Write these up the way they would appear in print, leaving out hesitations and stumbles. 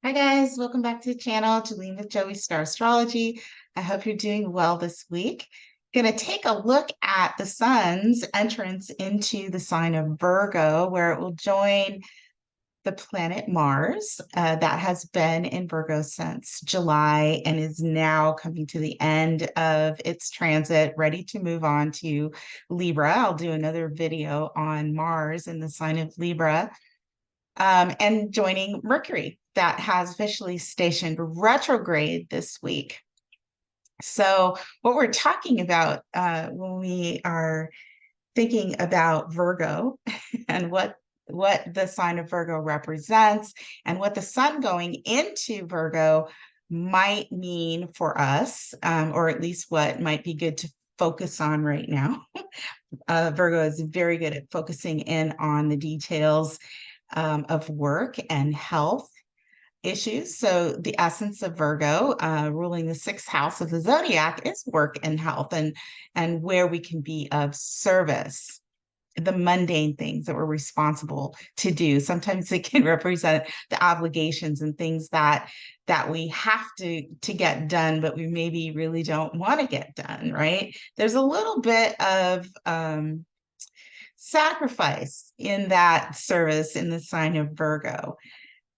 Hi guys, welcome back to the channel, Jolene with Joey Star Astrology. I hope you're doing well this week. Going to take a look at the sun's entrance into the sign of Virgo, where it will join the planet Mars. That has been in Virgo since July and is now coming to the end of its transit, ready to move on to Libra. I'll do another video on Mars in the sign of Libra, and joining Mercury that has officially stationed retrograde this week. So, what we're talking about when we are thinking about Virgo and what the sign of Virgo represents and what the sun going into Virgo might mean for us, or at least what might be good to focus on right now. Virgo is very good at focusing in on the details of work and health issues. So the essence of Virgo, ruling the sixth house of the zodiac, is work and health, and where we can be of service. The mundane things that we're responsible to do. Sometimes it can represent the obligations and things that we have to get done, but we maybe really don't want to get done. Right? There's a little bit of sacrifice in that service in the sign of Virgo,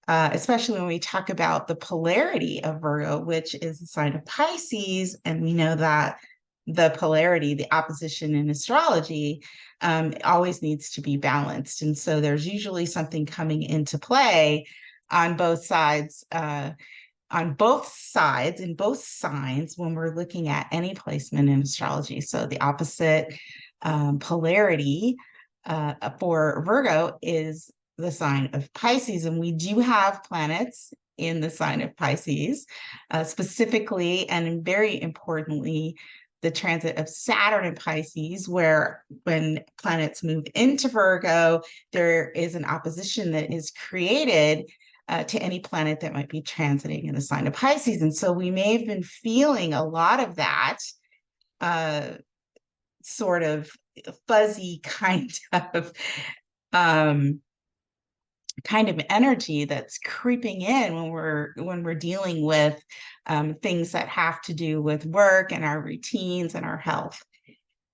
especially when we talk about the polarity of Virgo, which is the sign of Pisces. And we know that the polarity, the opposition in astrology, always needs to be balanced. And so there's usually something coming into play on both sides. On both sides, in both signs, when we're looking at any placement in astrology. So the opposite polarity for Virgo is the sign of Pisces, and we do have planets in the sign of Pisces, specifically and very importantly, the transit of Saturn in Pisces, where when planets move into Virgo, there is an opposition that is created to any planet that might be transiting in the sign of Pisces. And so we may have been feeling a lot of that sort of fuzzy kind of energy that's creeping in when we're dealing with things that have to do with work and our routines and our health.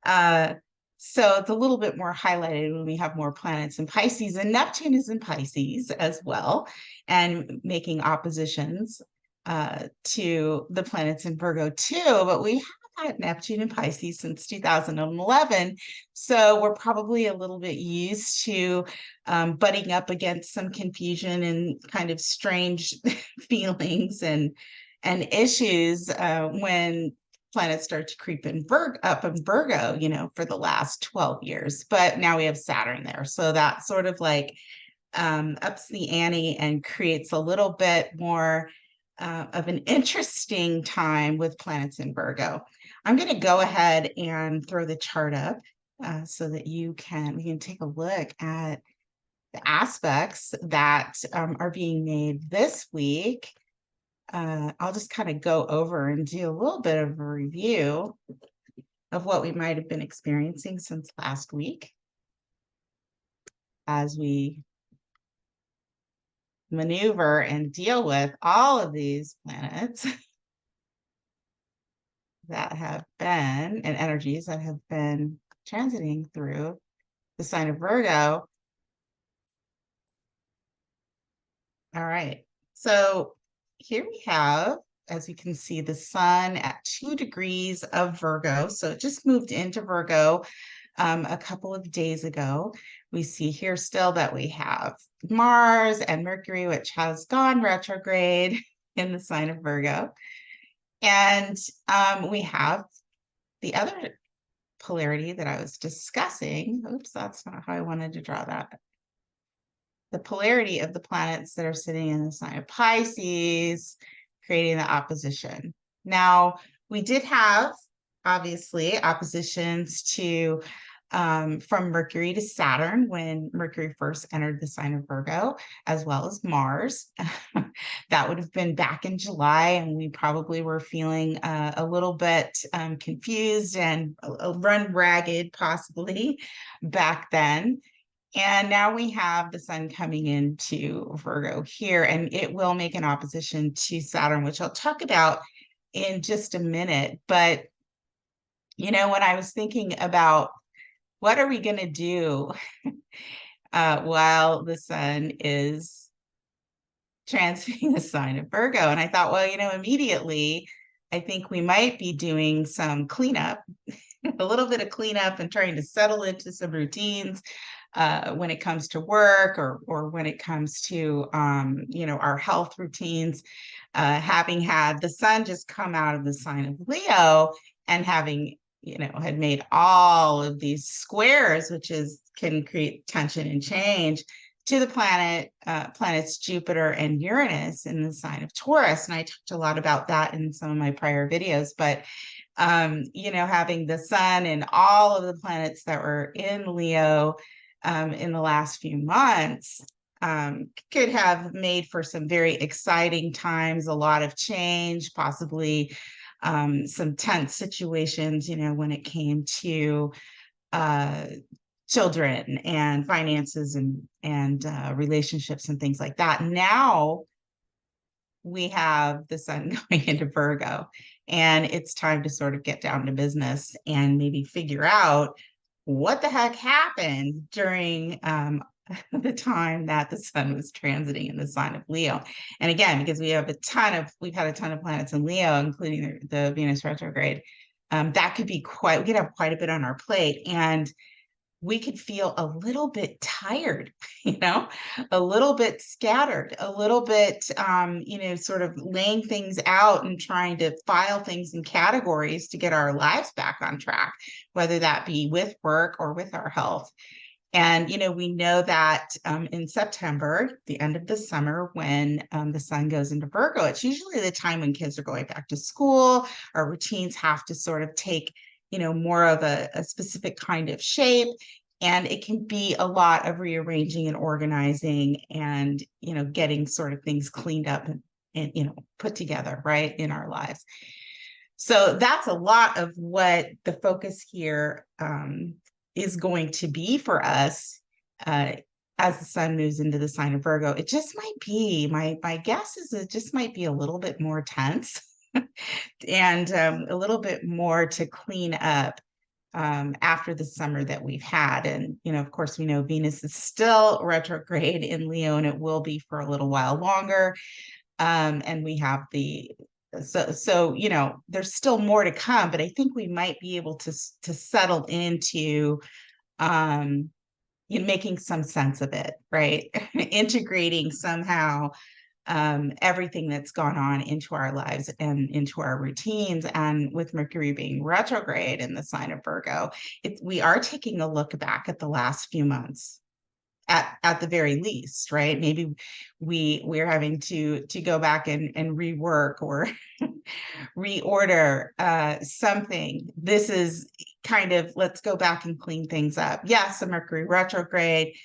So it's a little bit more highlighted when we have more planets in Pisces, and Neptune is in Pisces as well, and making oppositions to the planets in Virgo too. But we have had Neptune in Pisces since 2011. So we're probably a little bit used to butting up against some confusion and kind of strange feelings and issues when planets start to creep in up in Virgo, for the last 12 years. But now we have Saturn there. So that sort of like ups the ante and creates a little bit more of an interesting time with planets in Virgo. I'm going to go ahead and throw the chart up so that we can take a look at the aspects that are being made this week. I'll just kind of go over and do a little bit of a review of what we might have been experiencing since last week as we maneuver and deal with all of these planets that have been, and energies that have been transiting through the sign of Virgo. All right. So here we have, as you can see, the sun at 2 degrees of Virgo. So it just moved into Virgo a couple of days ago. We see here still that we have Mars and Mercury, which has gone retrograde in the sign of Virgo. And we have the other polarity that I was discussing. Oops, that's not how I wanted to draw that. The polarity of the planets that are sitting in the sign of Pisces, creating the opposition. Now, we did have, obviously, oppositions to from Mercury to Saturn when Mercury first entered the sign of Virgo, as well as Mars. That would have been back in July, and we probably were feeling a little bit confused and run ragged, possibly, back then. And now we have the sun coming into Virgo here, and it will make an opposition to Saturn, which I'll talk about in just a minute. But, when I was thinking about what are we going to do while the sun is transiting the sign of Virgo? And I thought, well, immediately, I think we might be doing some cleanup, a little bit of cleanup and trying to settle into some routines when it comes to work or when it comes to our health routines, having had the sun just come out of the sign of Leo and having had made all of these squares, which can create tension and change to the planets Jupiter and Uranus in the sign of Taurus. And I talked a lot about that in some of my prior videos, but having the sun and all of the planets that were in Leo in the last few months could have made for some very exciting times, a lot of change, possibly some tense situations, when it came to children and finances and relationships and things like that. Now we have the sun going into Virgo, and it's time to sort of get down to business and maybe figure out what the heck happened during the time that the sun was transiting in the sign of Leo. And again, because we've had a ton of planets in Leo, including the Venus retrograde, that could be we could have quite a bit on our plate, and we could feel a little bit tired, a little bit scattered, a little bit, sort of laying things out and trying to file things in categories to get our lives back on track, whether that be with work or with our health. And, we know that in September, the end of the summer, when the sun goes into Virgo, it's usually the time when kids are going back to school. Our routines have to sort of take more of a specific kind of shape. And it can be a lot of rearranging and organizing and, getting sort of things cleaned up and put together, right, in our lives. So that's a lot of what the focus here is going to be for us as the sun moves into the sign of Virgo. It just might be, my guess is it just might be a little bit more tense and a little bit more to clean up after the summer that we've had. And, of course, we know Venus is still retrograde in Leo, and it will be for a little while longer. And we have so there's still more to come, but I think we might be able to settle into making some sense of it, right? Integrating somehow everything that's gone on into our lives and into our routines. And with Mercury being retrograde in the sign of Virgo, we are taking a look back at the last few months. At the very least, right? Maybe we're having to go back and rework or reorder something. This is kind of, let's go back and clean things up. Yes, a Mercury retrograde,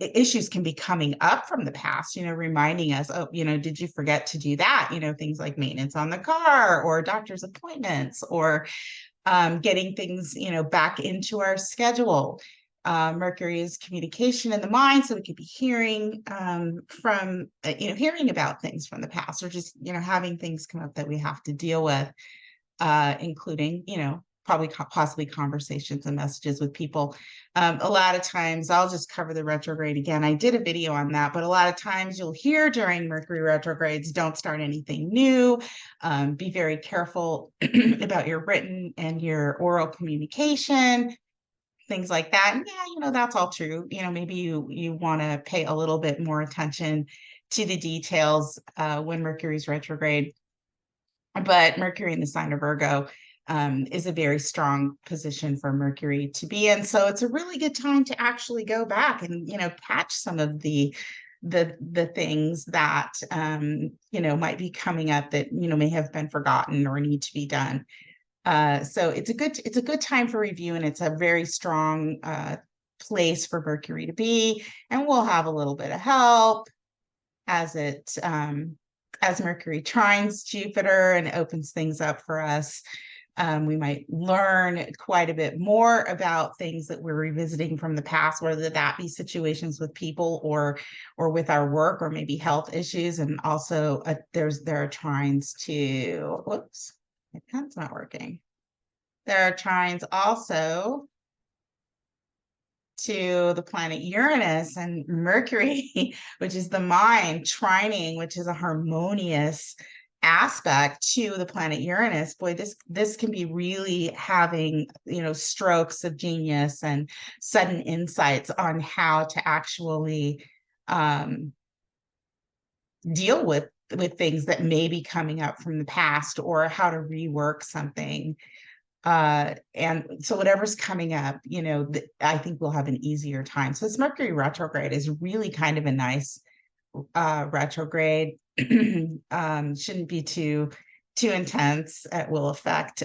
issues can be coming up from the past, reminding us, oh, did you forget to do that? Things like maintenance on the car or doctor's appointments or getting things, back into our schedule. Mercury is communication in the mind, so we could be hearing hearing about things from the past, or just having things come up that we have to deal with, including possibly conversations and messages with people. A lot of times, I'll just cover the retrograde again. I did a video on that, but a lot of times you'll hear during Mercury retrogrades, don't start anything new. Be very careful about your written and your oral communication. Things like that. And yeah, that's all true. Maybe you want to pay a little bit more attention to the details when Mercury's retrograde. But Mercury in the sign of Virgo is a very strong position for Mercury to be in. So it's a really good time to actually go back and, catch some of the things that, might be coming up that, may have been forgotten or need to be done. So it's a good time for review, and it's a very strong place for Mercury to be. And we'll have a little bit of help as Mercury trines Jupiter and opens things up for us We might learn quite a bit more about things that we're revisiting from the past, whether that be situations with people or with our work, or maybe health issues. And also there are trines to, whoops, my pen's not working. There are trines also to the planet Uranus and Mercury, which is the mind, trining, which is a harmonious aspect to the planet Uranus. Boy, this can be really having, strokes of genius and sudden insights on how to actually deal with things that may be coming up from the past, or how to rework something. And so whatever's coming up, I think we'll have an easier time. So this Mercury retrograde is really kind of a nice retrograde. Shouldn't be too intense. It will affect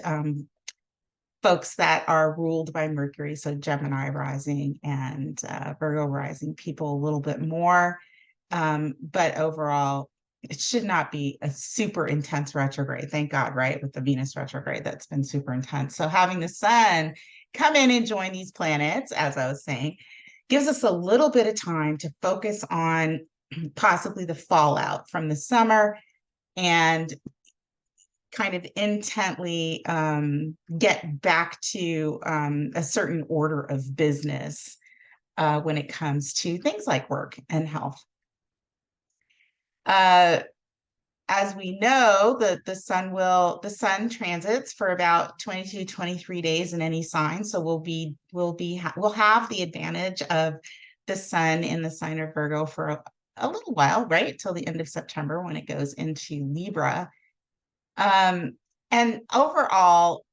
folks that are ruled by Mercury, so Gemini rising and Virgo rising people a little bit more. But overall, it should not be a super intense retrograde. Thank God, right? With the Venus retrograde, that's been super intense. So having the sun come in and join these planets, as I was saying, gives us a little bit of time to focus on possibly the fallout from the summer, and kind of intently get back to a certain order of business when it comes to things like work and health. As we know, the sun transits for about 22, 23 days in any sign. So we'll have the advantage of the sun in the sign of Virgo for a little while, right? Till the end of September, when it goes into Libra. And overall,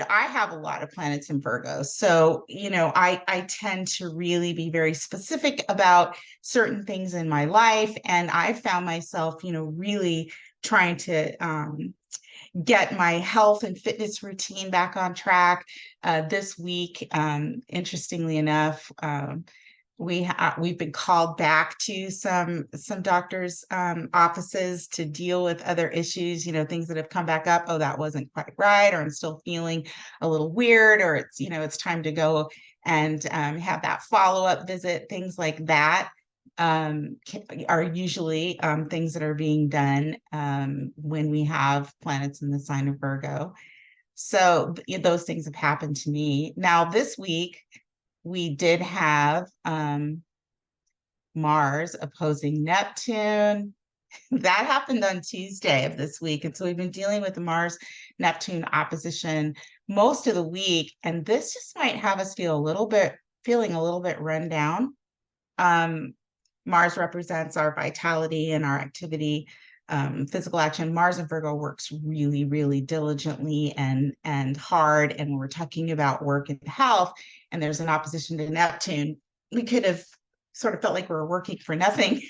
I have a lot of planets in Virgo. So, I tend to really be very specific about certain things in my life. And I found myself, really trying to get my health and fitness routine back on track. This week, interestingly enough, we've been called back to some doctors' offices to deal with other issues, things that have come back up. Oh, that wasn't quite right, or I'm still feeling a little weird, or it's time to go and have that follow-up visit. Things like that are usually things that are being done when we have planets in the sign of Virgo. So those things have happened to me. Now, this week, we did have Mars opposing Neptune. That happened on Tuesday of this week. And so we've been dealing with the Mars-Neptune opposition most of the week. And this just might have us feeling a little bit run down. Mars represents our vitality and our activity, physical action. Mars in Virgo works really, really diligently and hard. And when we're talking about work and health, and there's an opposition to Neptune, we could have sort of felt like we were working for nothing,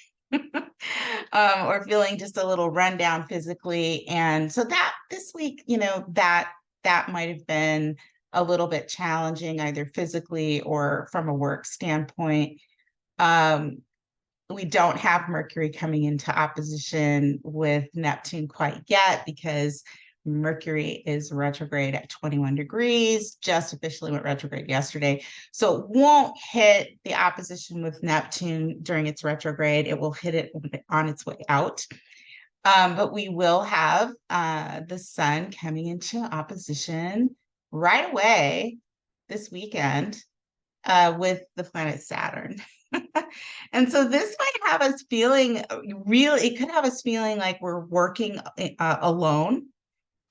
or feeling just a little run down physically. And so that this week, that might have been a little bit challenging, either physically or from a work standpoint. We don't have Mercury coming into opposition with Neptune quite yet, because Mercury is retrograde at 21 degrees, just officially went retrograde yesterday. So it won't hit the opposition with Neptune during its retrograde. It will hit it on its way out. But we will have the sun coming into opposition right away this weekend with the planet Saturn. And so this might have us feeling it could have us feeling like we're working alone.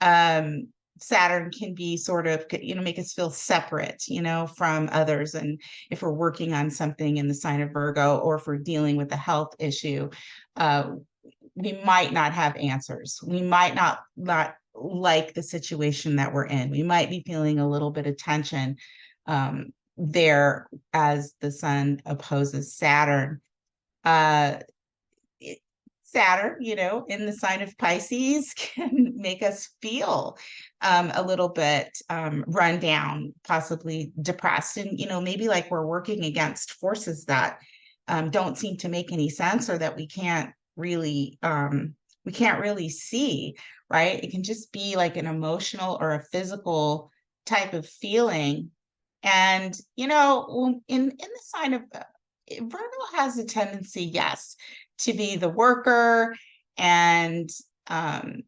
Saturn can be sort of, make us feel separate, from others. And if we're working on something in the sign of Virgo, or if we're dealing with a health issue, we might not have answers. We might not like the situation that we're in. We might be feeling a little bit of tension there as the sun opposes Saturn. Saturn, in the sign of Pisces, can make us feel a little bit run down, possibly depressed, and maybe like we're working against forces that don't seem to make any sense, or that we can't really we can't really see, right? It can just be like an emotional or a physical type of feeling. And, in the sign of Virgo has a tendency, yes, to be the worker and um,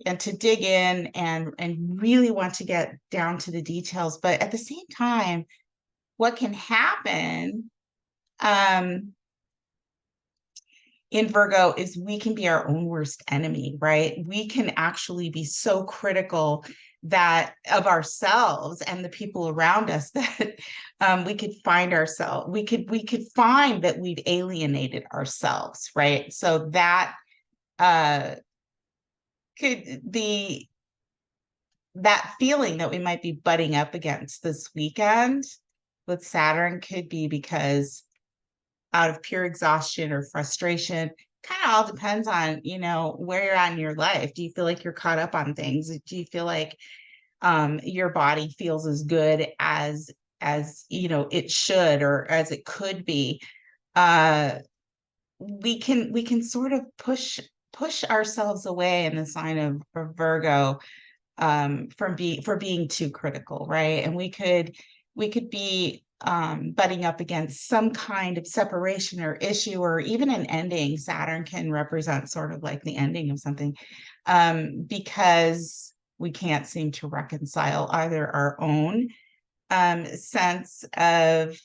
and to dig in and really want to get down to the details. But at the same time, what can happen um, in Virgo is we can be our own worst enemy, right? We can actually be so critical that of ourselves and the people around us that we could find ourselves, we could find that we've alienated ourselves, right? So that uh, could be that feeling that we might be butting up against this weekend with Saturn could be because out of pure exhaustion or frustration. Kind of all depends on, where you're at in your life. Do you feel like you're caught up on things? Do you feel like your body feels as good as it should or as it could be? Uh, we can sort of push ourselves away in the sign of Virgo for being too critical, right? And we could be butting up against some kind of separation or issue or even an ending. Saturn can represent sort of like the ending of something, because we can't seem to reconcile either our own sense of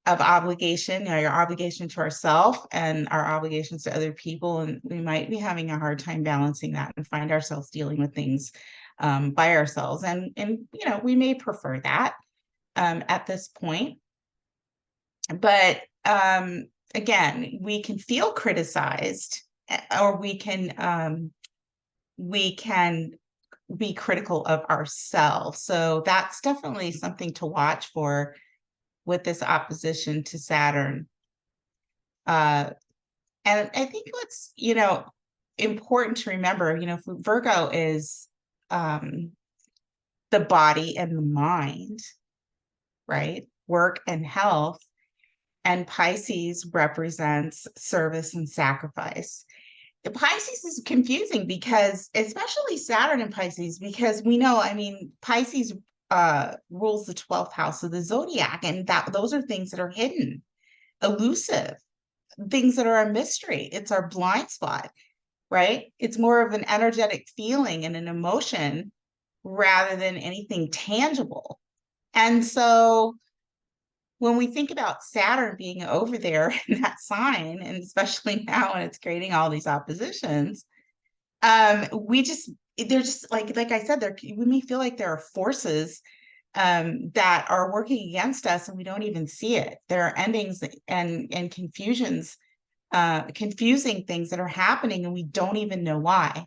obligation, your obligation to ourselves and our obligations to other people. And we might be having a hard time balancing that and find ourselves dealing with things by ourselves. And we may prefer that at this point. But again, we can feel criticized, or we can be critical of ourselves. So that's definitely something to watch for with this opposition to Saturn. Uh, and I think what's, important to remember, Virgo is um, the body and the mind, right? Work and health. And Pisces represents service and sacrifice. The Pisces is confusing because, especially Saturn in Pisces, because we know, I mean, Pisces rules the 12th house of the zodiac, and that those are things that are hidden, elusive, things that are a mystery. It's our blind spot, right? It's more of an energetic feeling and an emotion rather than anything tangible. And so when we think about Saturn being over there in that sign, and especially now when it's creating all these oppositions, we just they're just like I said, we may feel like there are forces that are working against us and we don't even see it. There are endings and confusions, confusing things that are happening and we don't even know why.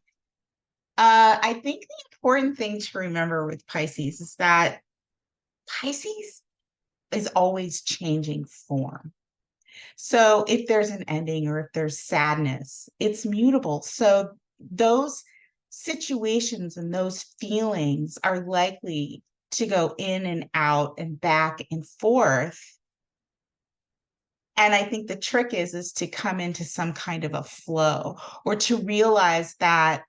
I think the important thing to remember with Pisces is that Pisces is always changing form. So if there's an ending or if there's sadness, it's mutable. So those situations and those feelings are likely to go in and out and back and forth. And I think the trick is to come into some kind of a flow, or to realize that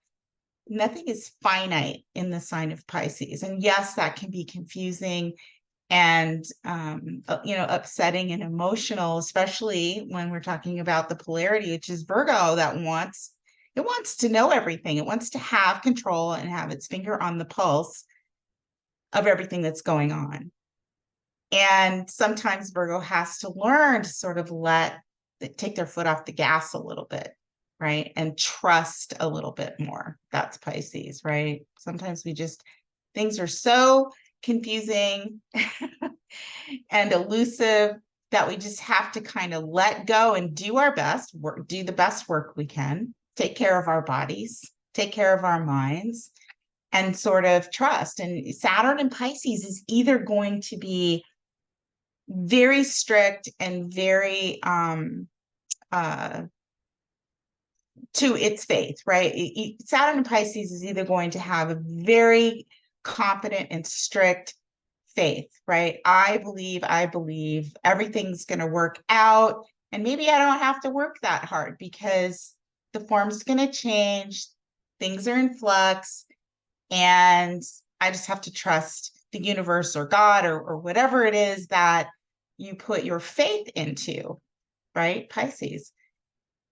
nothing is finite in the sign of Pisces. And yes, that can be confusing and upsetting and emotional, especially when we're talking about the polarity, which is Virgo, that wants to know everything. It wants to have control and have its finger on the pulse of everything that's going on. And sometimes Virgo has to learn to sort of take their foot off the gas a little bit, right? And trust a little bit more. That's Pisces, right? Sometimes things are so confusing and elusive that we just have to kind of let go and do our best, do the best work we can, take care of our bodies, take care of our minds, and sort of trust. And Saturn in Pisces is either going to be very strict and very to its faith, right? Saturn in Pisces is either going to have a very confident and strict faith, right? I believe everything's going to work out. And maybe I don't have to work that hard because the form's going to change, things are in flux, and I just have to trust the universe or God or whatever it is that you put your faith into, right? Pisces.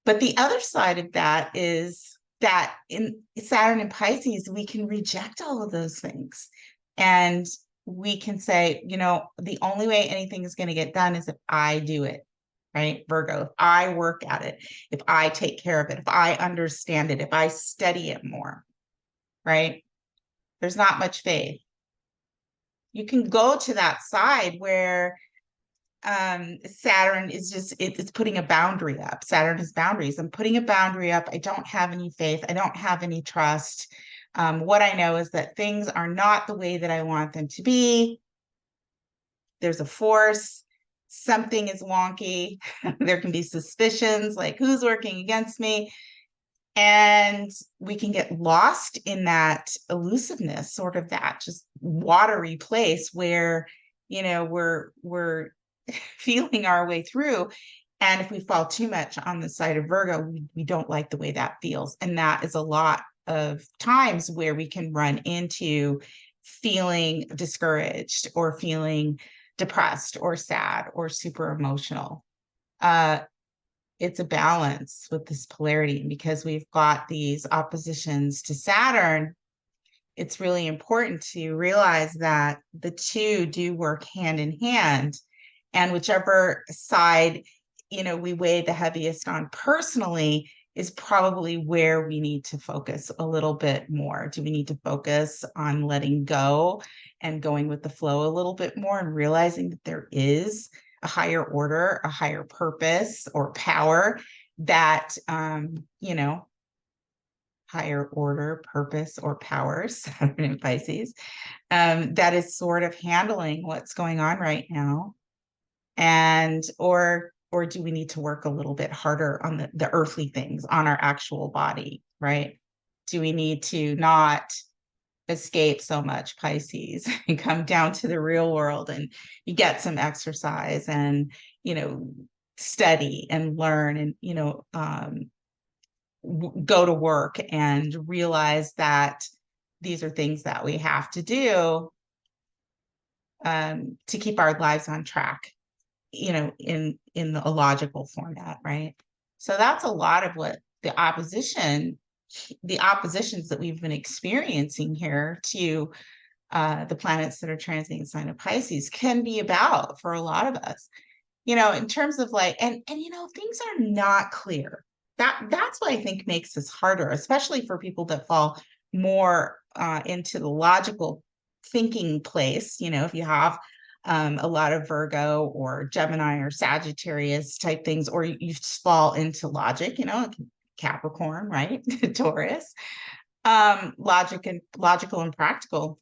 But the other side of that is that in Saturn and Pisces, we can reject all of those things. And we can say, the only way anything is going to get done is if I do it, right? Virgo, if I work at it, if I take care of it, if I understand it, if I study it more, right? There's not much faith. You can go to that side where Saturn is just it's putting a boundary up. Saturn has boundaries. I'm putting a boundary up. I don't have any faith. I don't have any trust. What I know is that things are not the way that I want them to be. There's a force. Something is wonky. There can be suspicions like who's working against me. And we can get lost in that elusiveness, sort of that just watery place where, we're feeling our way through. And if we fall too much on the side of Virgo, we don't like the way that feels. And that is a lot of times where we can run into feeling discouraged or feeling depressed or sad or super emotional. It's a balance with this polarity. And because we've got these oppositions to Saturn, it's really important to realize that the two do work hand in hand. And whichever side, we weigh the heaviest on personally is probably where we need to focus a little bit more. Do we need to focus on letting go and going with the flow a little bit more and realizing that there is a higher order, a higher purpose or power that, higher order, purpose, or powers, Saturn in Pisces, that is sort of handling what's going on right now. And, or do we need to work a little bit harder on the earthly things, on our actual body, right? Do we need to not escape so much, Pisces, and come down to the real world and you get some exercise and, study and learn and, go to work and realize that these are things that we have to do to keep our lives on track, in a logical format, right? So that's a lot of what the oppositions that we've been experiencing here to the planets that are transiting the sign of Pisces can be about for a lot of us, in terms of like, and things are not clear. That's what I think makes this harder, especially for people that fall more into the logical thinking place. If you have a lot of Virgo or Gemini or Sagittarius type things, or you fall into logic, Capricorn, right? Taurus, logical and practical.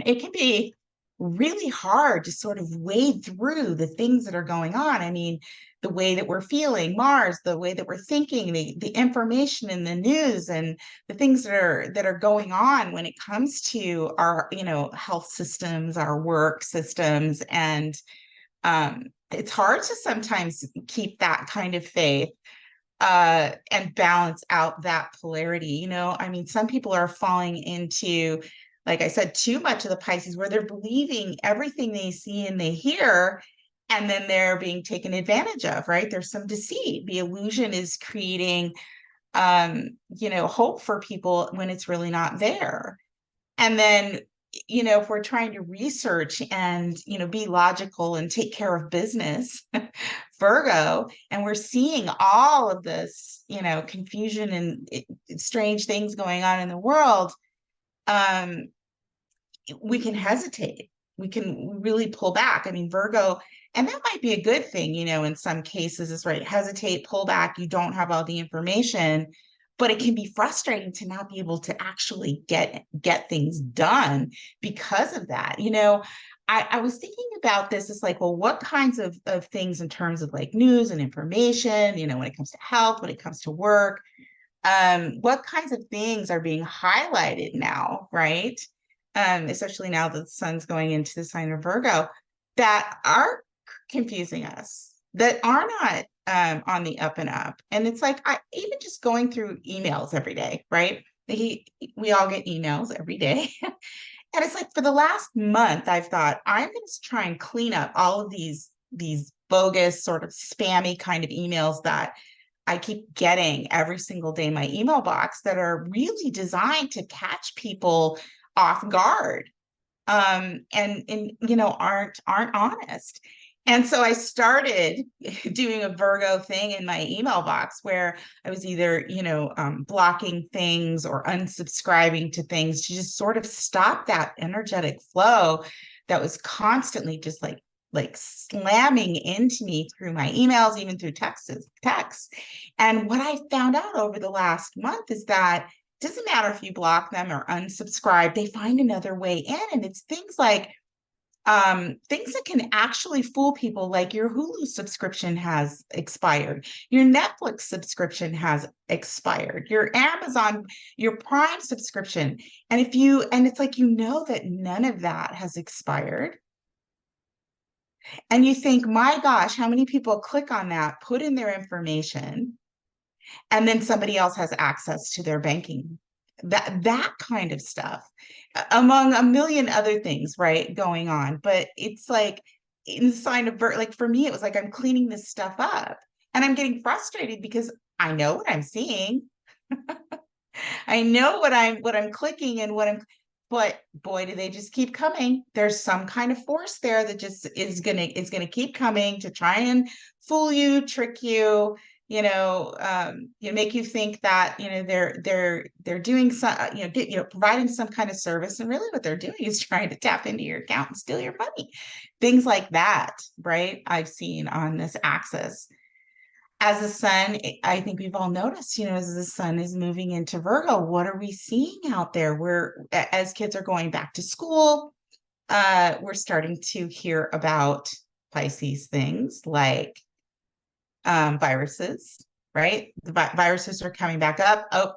It can be really hard to sort of wade through the things that are going on. I mean, the way that we're feeling, Mars, the way that we're thinking, the information in the news and the things that are going on when it comes to our, health systems, our work systems. And it's hard to sometimes keep that kind of faith and balance out that polarity. I mean, some people are falling into, like I said, too much of the Pisces where they're believing everything they see and they hear, and then they're being taken advantage of, right? There's some deceit. The illusion is creating, hope for people when it's really not there. And then, if we're trying to research and, be logical and take care of business, Virgo, and we're seeing all of this, confusion and strange things going on in the world, we can hesitate. We can really pull back. I mean, Virgo, and that might be a good thing, in some cases is right. Hesitate, pull back. You don't have all the information, but it can be frustrating to not be able to actually get things done because of that. I was thinking about this. It's like, well, what kinds of things in terms of like news and information, when it comes to health, when it comes to work, what kinds of things are being highlighted now, right? Especially now that the sun's going into the sign of Virgo, that are confusing us, that are not on the up and up. And it's like, I even just going through emails every day, right? We all get emails every day. And it's like for the last month, I've thought I'm going to try and clean up all of these bogus sort of spammy kind of emails that I keep getting every single day in my email box that are really designed to catch people off guard, and aren't honest. And so I started doing a Virgo thing in my email box where I was either, blocking things or unsubscribing to things to just sort of stop that energetic flow that was constantly just like slamming into me through my emails, even through texts. And what I found out over the last month is that it doesn't matter if you block them or unsubscribe, they find another way in. And it's things like things that can actually fool people, like your Hulu subscription has expired, your Netflix subscription has expired, your Amazon, your Prime subscription. And it's like, that none of that has expired. And you think, my gosh, how many people click on that, put in their information, and then somebody else has access to their banking, that kind of stuff, among a million other things, right, going on. But it's like in the sign of like for me, it was like I'm cleaning this stuff up, and I'm getting frustrated because I know what I'm seeing. I know what I'm clicking and but boy, do they just keep coming. There's some kind of force there that just is gonna keep coming to try and fool you, trick you, make you think that they're doing some, providing some kind of service, and really what they're doing is trying to tap into your account and steal your money. Things like that, right? I've seen on this axis. As the sun, I think we've all noticed, as the sun is moving into Virgo, what are we seeing out there? As kids are going back to school, we're starting to hear about Pisces things like viruses, right? The viruses are coming back up. Oh,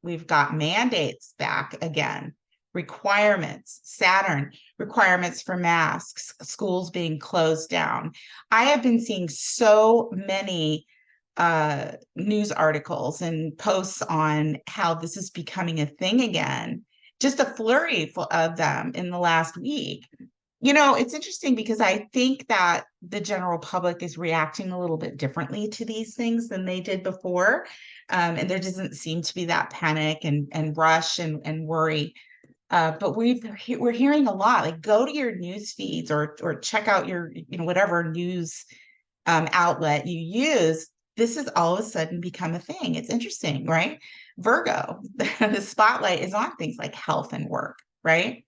we've got mandates back again, requirements, Saturn, requirements for masks, schools being closed down. I have been seeing so many news articles and posts on how this is becoming a thing again, just a flurry of them in the last week. It's interesting because I think that the general public is reacting a little bit differently to these things than they did before. And there doesn't seem to be that panic and rush and worry. But we're hearing a lot, like go to your news feeds or check out your, whatever news outlet you use. This has all of a sudden become a thing. It's interesting, right? Virgo, the spotlight is on things like health and work, right?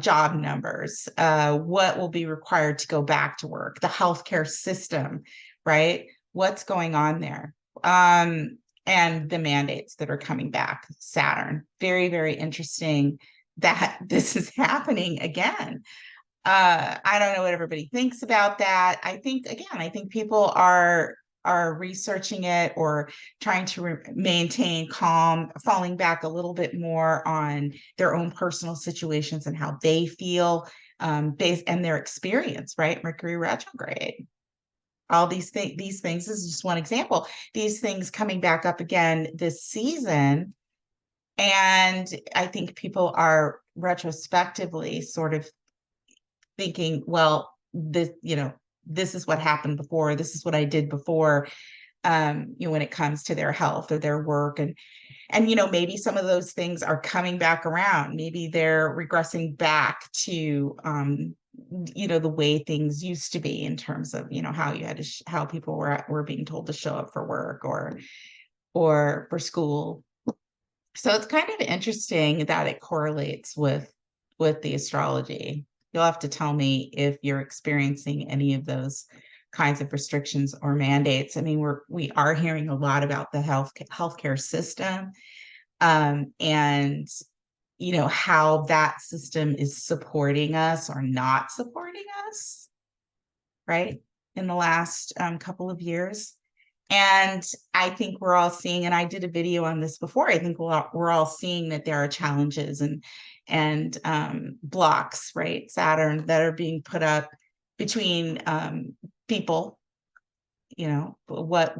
Job numbers, what will be required to go back to work, the healthcare system, right? What's going on there? And the mandates that are coming back, Saturn. Very, very interesting that this is happening again. I don't know what everybody thinks about that. I think people are researching it or trying to maintain calm, falling back a little bit more on their own personal situations and how they feel, based and their experience, right? Mercury retrograde. All these things, this is just one example. These things coming back up again this season. And I think people are retrospectively sort of thinking, well, this is what happened before. This is what I did before, when it comes to their health or their work. And maybe some of those things are coming back around. Maybe they're regressing back to, the way things used to be in terms of, how you had to, how people were being told to show up for work or for school. So it's kind of interesting that it correlates with the astrology. You'll have to tell me if you're experiencing any of those kinds of restrictions or mandates. I mean, we are hearing a lot about the healthcare system, and how that system is supporting us or not supporting us, right? In the last couple of years. And I think we're all seeing, and I did a video on this before, I think we're all seeing that there are challenges and blocks, right? Saturn, that are being put up between people you know, what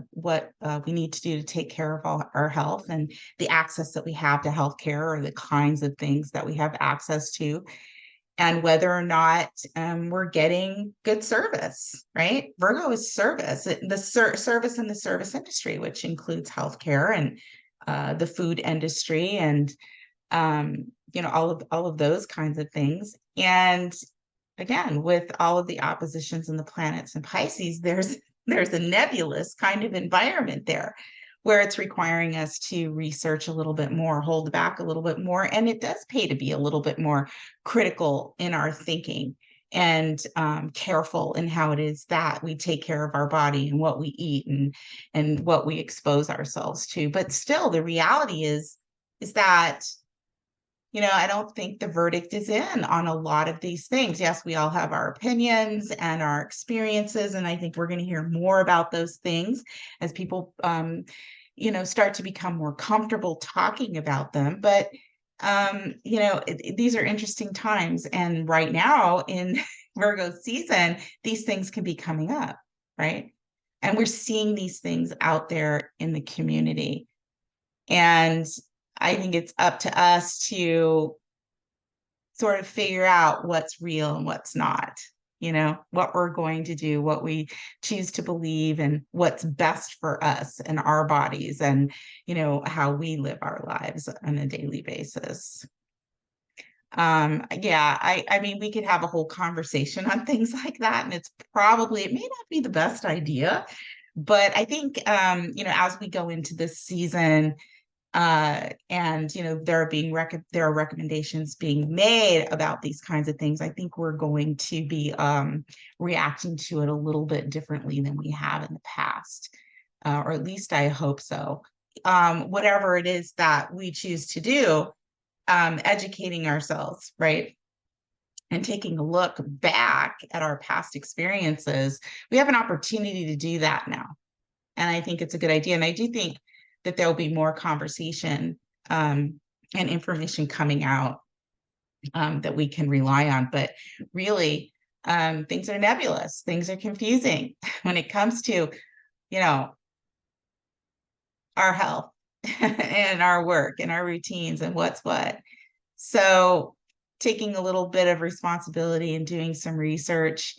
we need to do to take care of our health and the access that we have to healthcare, or the kinds of things that we have access to, and whether or not we're getting good service, right? Virgo is service, service in the service industry, which includes healthcare and the food industry, and you know, all of those kinds of things. And again, with all of the oppositions in the planets and Pisces, there's a nebulous kind of environment there, where it's requiring us to research a little bit more, hold back a little bit more, and it does pay to be a little bit more critical in our thinking, and careful in how it is that we take care of our body and what we eat, and what we expose ourselves to. But still, the reality is that, you know, I don't think the verdict is in on a lot of these things. Yes, we all have our opinions and our experiences, and I think we're going to hear more about those things as people, you know, start to become more comfortable talking about them. But, you know, these are interesting times. And right now in Virgo season, these things can be coming up, right? And we're seeing these things out there in the community. And I think it's up to us to sort of figure out what's real and what's not, you know, what we're going to do, what we choose to believe, and what's best for us and our bodies, and, you know, how we live our lives on a daily basis. Yeah, I mean, we could have a whole conversation on things like that, and it may not be the best idea, but I think, you know, as we go into this season, and you know, there are recommendations being made about these kinds of things, I think we're going to be reacting to it a little bit differently than we have in the past, or at least I hope so. Whatever it is that we choose to do, educating ourselves, right, and taking a look back at our past experiences, we have an opportunity to do that now. And I think it's a good idea. And I do think that there'll be more conversation and information coming out that we can rely on. But really, things are nebulous. Things are confusing when it comes to, you know, our health and our work and our routines and what's what. So taking a little bit of responsibility and doing some research,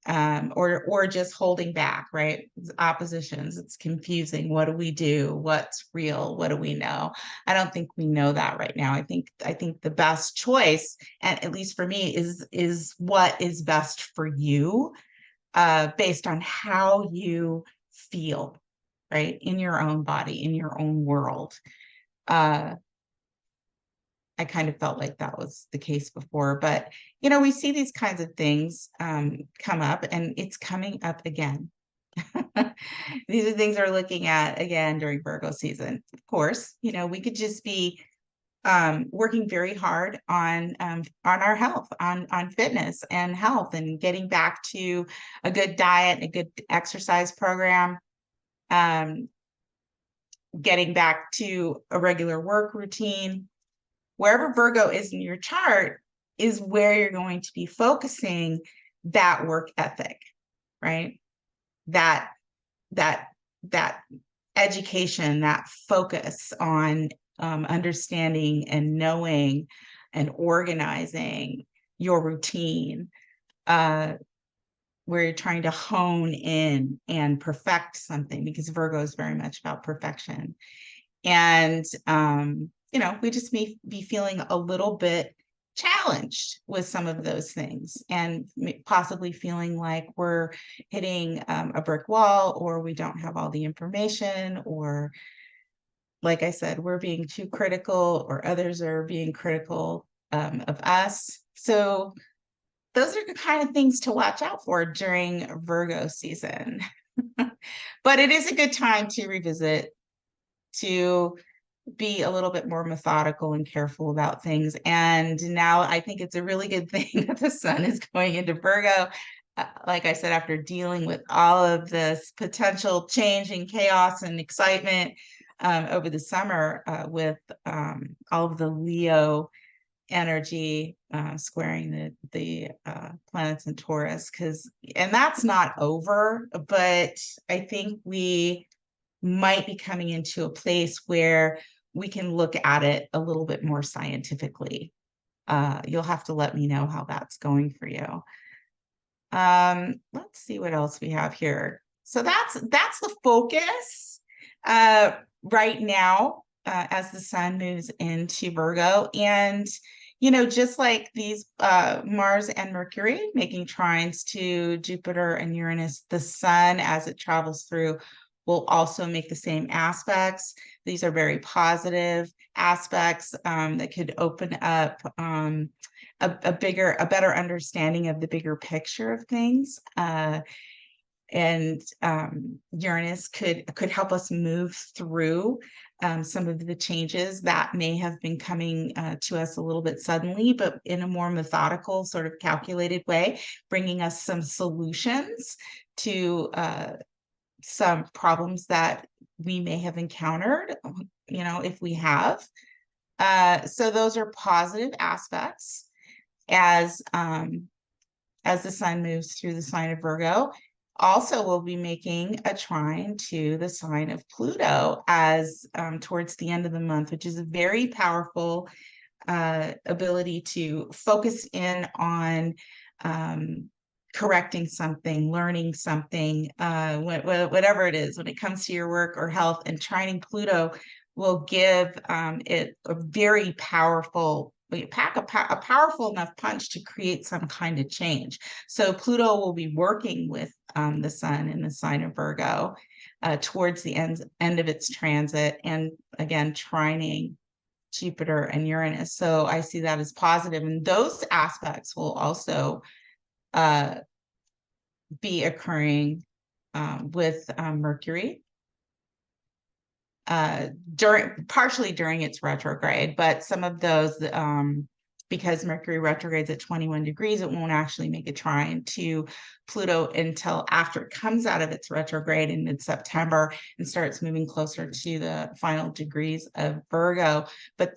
or just holding back, right? It's oppositions, it's confusing. What do we do? What's real? What do we know? I don't think we know that right now. I think the best choice, and at least for me, is what is best for you, based on how you feel, right? In your own body, in your own world. I kind of felt like that was the case before, but you know, we see these kinds of things come up, and it's coming up again. These are things we're looking at again during Virgo season. Of course, you know, we could just be working very hard on our health, on fitness and health, and getting back to a good diet and a good exercise program, getting back to a regular work routine. Wherever Virgo is in your chart is where you're going to be focusing that work ethic, right? That education, that focus on understanding and knowing and organizing your routine, where you're trying to hone in and perfect something, because Virgo is very much about perfection. And you know, we just may be feeling a little bit challenged with some of those things, and possibly feeling like we're hitting a brick wall, or we don't have all the information, or like I said, we're being too critical, or others are being critical of us. So those are the kind of things to watch out for during Virgo season. But it is a good time to revisit, to be a little bit more methodical and careful about things. And now I think it's a really good thing that the sun is going into Virgo. Like I said, after dealing with all of this potential change and chaos and excitement over the summer, with all of the Leo energy squaring the planets in Taurus, and that's not over, but I think we might be coming into a place where we can look at it a little bit more scientifically. You'll have to let me know how that's going for you. Let's see what else we have here. So that's the focus right now as the sun moves into Virgo. And just like these Mars and Mercury making trines to Jupiter and Uranus, the sun, as it travels through, will also make the same aspects. These are very positive aspects that could open up a better understanding of the bigger picture of things. And Uranus could help us move through some of the changes that may have been coming to us a little bit suddenly, but in a more methodical, sort of calculated way, bringing us some solutions to some problems that we may have encountered, if we have. So those are positive aspects as the sun moves through the sign of Virgo. Also, we'll be making a trine to the sign of Pluto as towards the end of the month, which is a very powerful ability to focus in on correcting something, learning something, whatever it is, when it comes to your work or health. And trining Pluto will give it a very powerful, pack a powerful enough punch to create some kind of change. So Pluto will be working with the sun in the sign of Virgo towards the end of its transit, and again trining Jupiter and Uranus. So I see that as positive, and those aspects will also be occurring with Mercury partially during its retrograde, but some of those because Mercury retrogrades at 21 degrees, it won't actually make a trine to Pluto until after it comes out of its retrograde in mid-September and starts moving closer to the final degrees of Virgo. But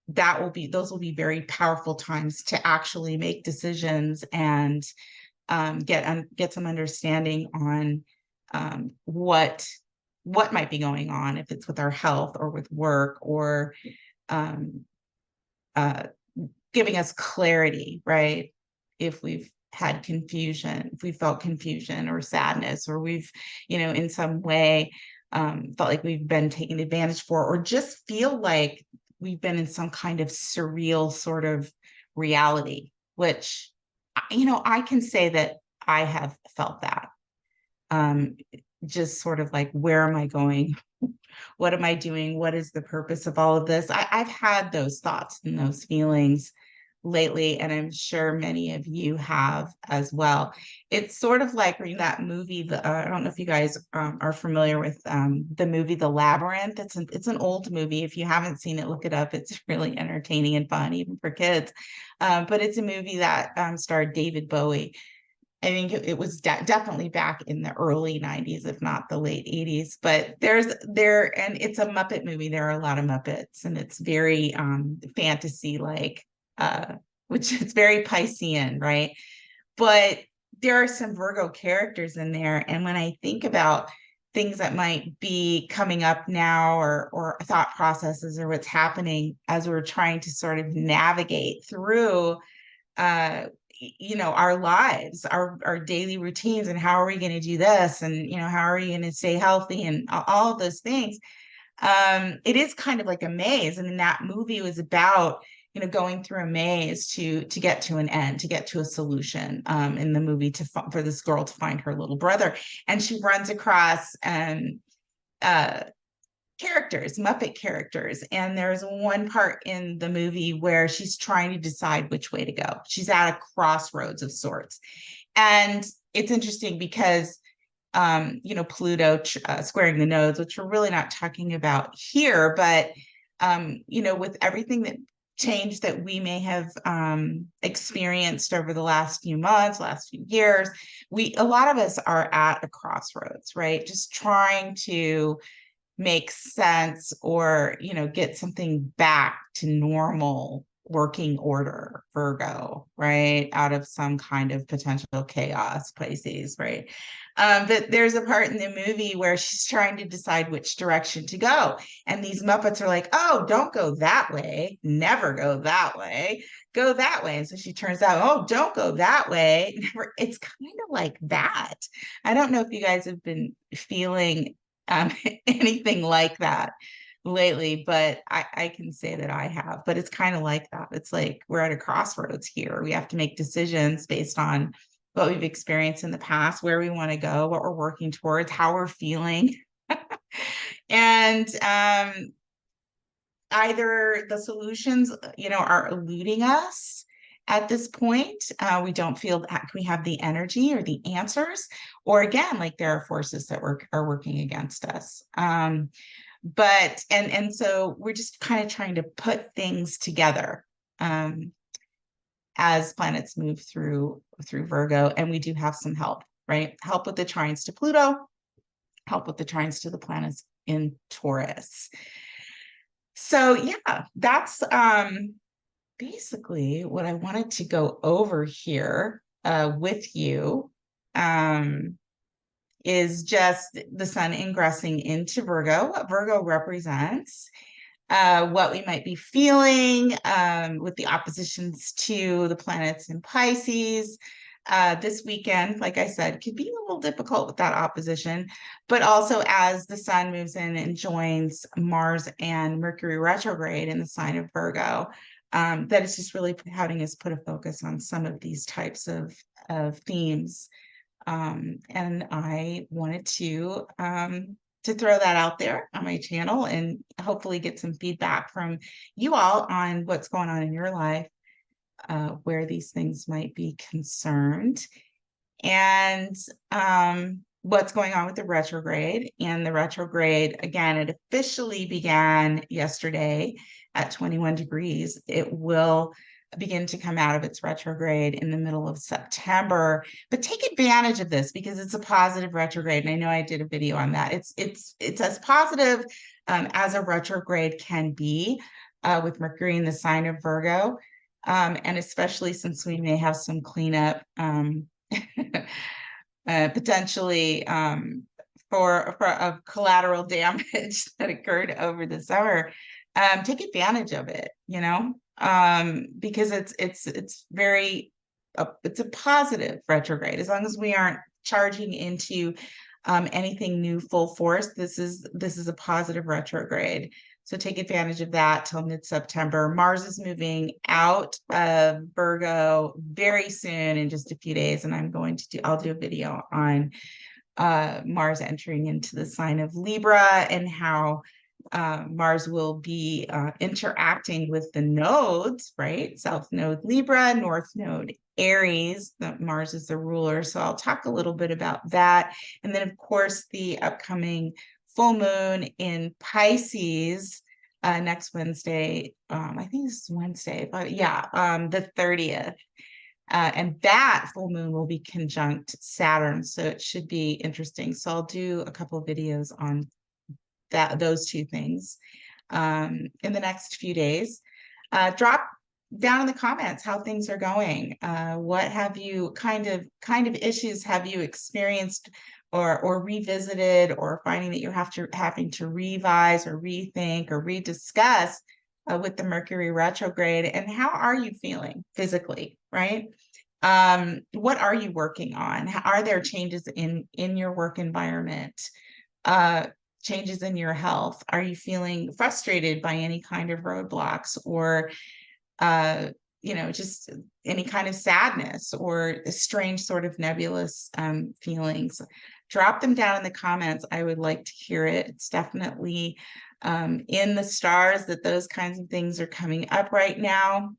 those will be very powerful times to actually make decisions and get some understanding on what might be going on, if it's with our health or with work, or giving us clarity, right? If we've had confusion, if we felt confusion or sadness, or we've, in some way felt like we've been taken advantage for, or just feel like we've been in some kind of surreal sort of reality, which, I can say that I have felt that. Just sort of like, where am I going? What am I doing? What is the purpose of all of this? I've had those thoughts and those feelings lately, and I'm sure many of you have as well. It's sort of like reading that movie. I don't know if you guys are familiar with the movie The Labyrinth. It's an old movie. If you haven't seen it, look it up. It's really entertaining and fun, even for kids. But it's a movie that starred David Bowie. I think it was definitely back in the early 90s, if not the late 80s. But and it's a Muppet movie. There are a lot of Muppets, and it's very fantasy-like, which is very Piscean, right? But there are some Virgo characters in there. And when I think about things that might be coming up now, or thought processes, or what's happening as we're trying to sort of navigate through our lives, our daily routines, and how are we going to do this, and how are we going to stay healthy, and all of those things, it is kind of like a maze. And in that movie, it was about going through a maze to get to an end, to get to a solution, in the movie, for this girl to find her little brother. And she runs across characters, Muppet characters. And there's one part in the movie where she's trying to decide which way to go. She's at a crossroads of sorts. And it's interesting because, Pluto squaring the nodes, which we're really not talking about here, but, with everything that change that we may have experienced over the last few months, last few years, a lot of us are at a crossroads, right? Just trying to make sense, or get something back to normal, working order, Virgo, right? Out of some kind of potential chaos, Pisces, right? But there's a part in the movie where she's trying to decide which direction to go. And these Muppets are like, oh, don't go that way. Never go that way. Go that way. And so she turns out, oh, don't go that way. Never. It's kind of like that. I don't know if you guys have been feeling anything like that lately, but I can say that I have. But it's kind of like that. It's like we're at a crossroads here. We have to make decisions based on what we've experienced in the past, where we want to go, what we're working towards, how we're feeling. And either the solutions, are eluding us at this point. We don't feel that we have the energy or the answers, or again, like there are forces that are working against us. But so we're just kind of trying to put things together as planets move through Virgo, and we do have some help, right? Help with the trines to Pluto, help with the trines to the planets in Taurus. So yeah, that's basically what I wanted to go over here with you. Is just the sun ingressing into Virgo, what Virgo represents, what we might be feeling with the oppositions to the planets in Pisces. This weekend, like I said, could be a little difficult with that opposition, but also as the sun moves in and joins Mars and Mercury retrograde in the sign of Virgo, that is just really having us put a focus on some of these types of themes. And I wanted to throw that out there on my channel and hopefully get some feedback from you all on what's going on in your life, where these things might be concerned, and what's going on with the retrograde. And the retrograde, again, it officially began yesterday at 21 degrees. It will begin to come out of its retrograde in the middle of September, but take advantage of this because it's a positive retrograde. And I know I did a video on that. It's as positive as a retrograde can be, with Mercury in the sign of Virgo. And especially since we may have some cleanup potentially for of collateral damage that occurred over the summer. Take advantage of it, because it's very it's a positive retrograde. As long as we aren't charging into anything new full force, this is a positive retrograde. So take advantage of that till mid-September. Mars is moving out of Virgo very soon, in just a few days, and I'll do a video on Mars entering into the sign of Libra and how Mars will be interacting with the nodes, right? South node Libra, north node Aries. Mars is the ruler. So I'll talk a little bit about that. And then, of course, the upcoming full moon in Pisces next Wednesday. I think this is Wednesday, but yeah, the 30th. And that full moon will be conjunct Saturn. So it should be interesting. So I'll do a couple of videos on those two things in the next few days. Drop down in the comments how things are going. What have you kind of issues have you experienced or revisited, or finding that you're having to revise or rethink or rediscuss with the Mercury retrograde? And how are you feeling physically, right? What are you working on? Are there changes in your work environment? Changes in your health? Are you feeling frustrated by any kind of roadblocks, or just any kind of sadness or a strange sort of nebulous feelings? Drop them down in the comments. I would like to hear it. It's definitely in the stars that those kinds of things are coming up right now.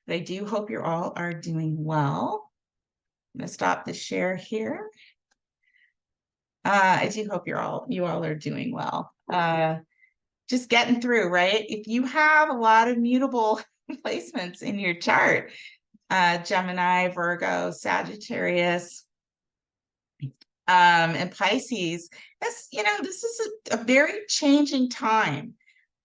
But I do hope you all are doing well. I'm going to stop the share here. I do hope you all are doing well. Just getting through, right? If you have a lot of mutable placements in your chart, Gemini, Virgo, Sagittarius, and Pisces, this is a very changing time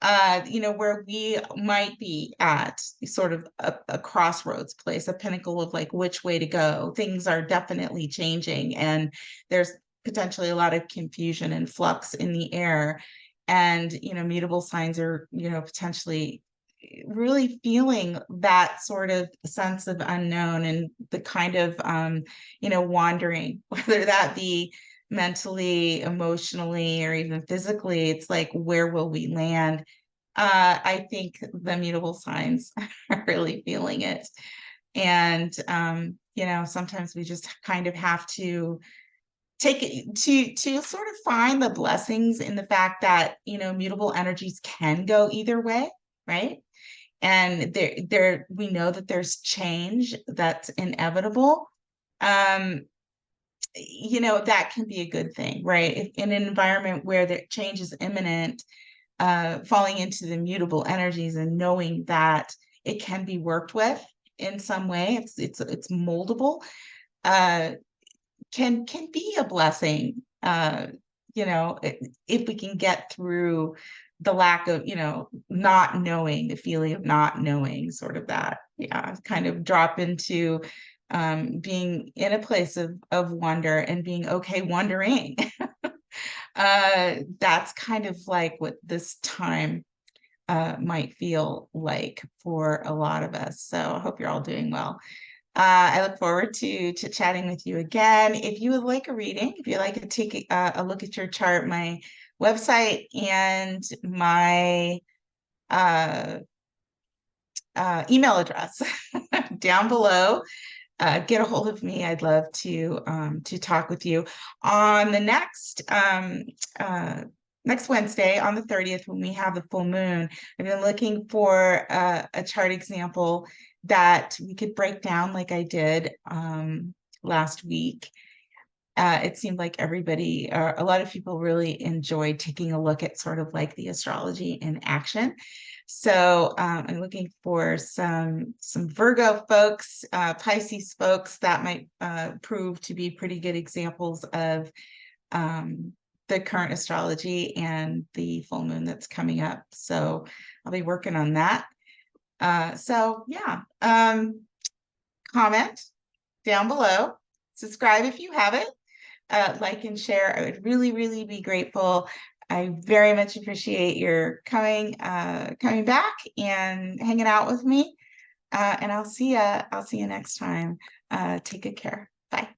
where we might be at sort of a crossroads place, a pinnacle of like which way to go. Things are definitely changing, and there's potentially a lot of confusion and flux in the air. And, mutable signs are, potentially really feeling that sort of sense of unknown and the kind of, wandering, whether that be mentally, emotionally, or even physically. It's like, where will we land? I think the mutable signs are really feeling it. And, sometimes we just kind of have to take it to sort of find the blessings in the fact that, mutable energies can go either way, right? And we know that there's change that's inevitable. Um, that can be a good thing, right? If in an environment where the change is imminent, falling into the mutable energies and knowing that it can be worked with in some way, it's moldable, uh, can be a blessing. If we can get through the lack of, not knowing, the feeling of not knowing, sort of that, yeah, kind of drop into being in a place of wonder and being okay wondering. That's kind of like what this time might feel like for a lot of us. So I hope you're all doing well. I look forward to chatting with you again. If you would like a reading, if you'd like to take a look at your chart, my website and my email address down below. Get a hold of me. I'd love to talk with you on the next Wednesday on the 30th when we have the full moon. I've been looking for a chart example that we could break down like I did last week. It seemed like a lot of people really enjoyed taking a look at sort of like the astrology in action. So I'm looking for some Virgo folks, Pisces folks that might prove to be pretty good examples of the current astrology and the full moon that's coming up. So I'll be working on that. So yeah, comment down below, subscribe if you haven't, like and share. I would really, really be grateful. I very much appreciate your coming back and hanging out with me. And I'll see you next time. Take good care. Bye.